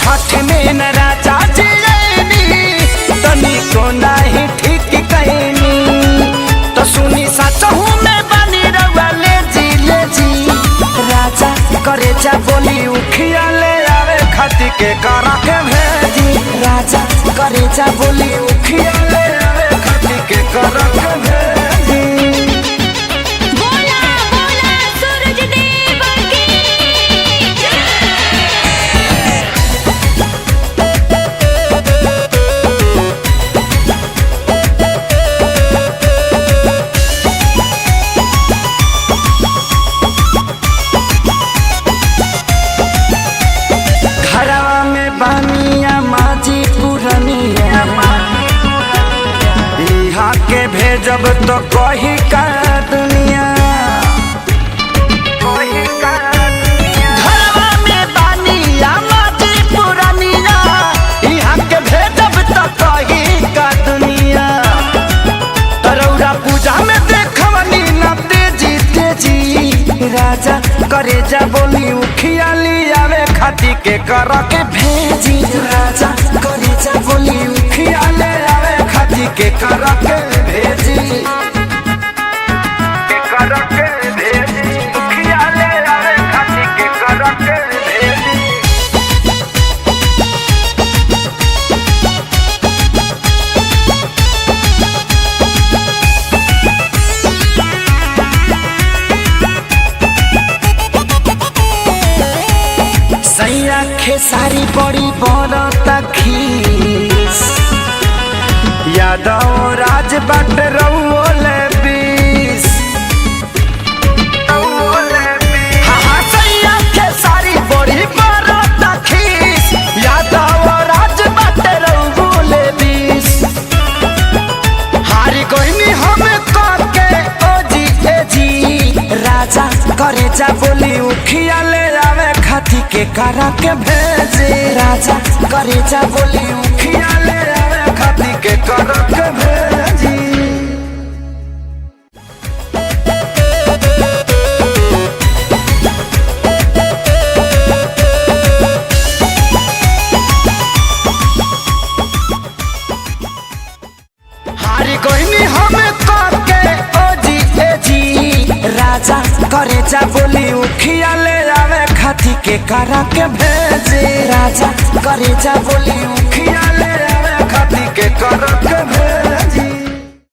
छठ में न राजा जी तनी को नहीं ठीक कहनी तो सुनी सचहू में बनी रउआ ले जी राजा करे जा बोली उखिया ले आवे खाती के करा के भेजी राजा करे जा बोली उखिया ले आवे खाती के करा के भेजी। बोला बोला सूरज देव की घरवा में बानिया माजी पुरनिया यहाँ के भेजब तो कही का दुनिया घरवा में बानिया माजी पुरनिया यहाँ के भेजब तो कही का दुनिया तरौरा पूजा में देखवनी न तेजी राजा करे जा बोली उखिया लियावे खाती के करा के भेजी राजा करे जा बोली उखिया ले आवे खाती के करा के भेजी के करा के भेजी उखिया ले आवे खाती के करा के भेजी। सैया खेसारी बड़ी बरता खीस यादव राज बाट रउले बीस हाँ सैया खेसारी बड़ी बरता खीस यादव राज बाट रउले बीस हारी कोई हमें करके ओ जी राजा करे जा बोली उखिया ले आवे खाती के करा के भेजे राजा करे जा बोली उखिया ले आवे खाती के करा के भेजी। हारी कोई हमें करके ओ जी राजा करे जा बोली उखिया ले आवे खाती के करा के भेजे राजा करे जा बोली उखिया ले आवे खाती के करा के भेजे।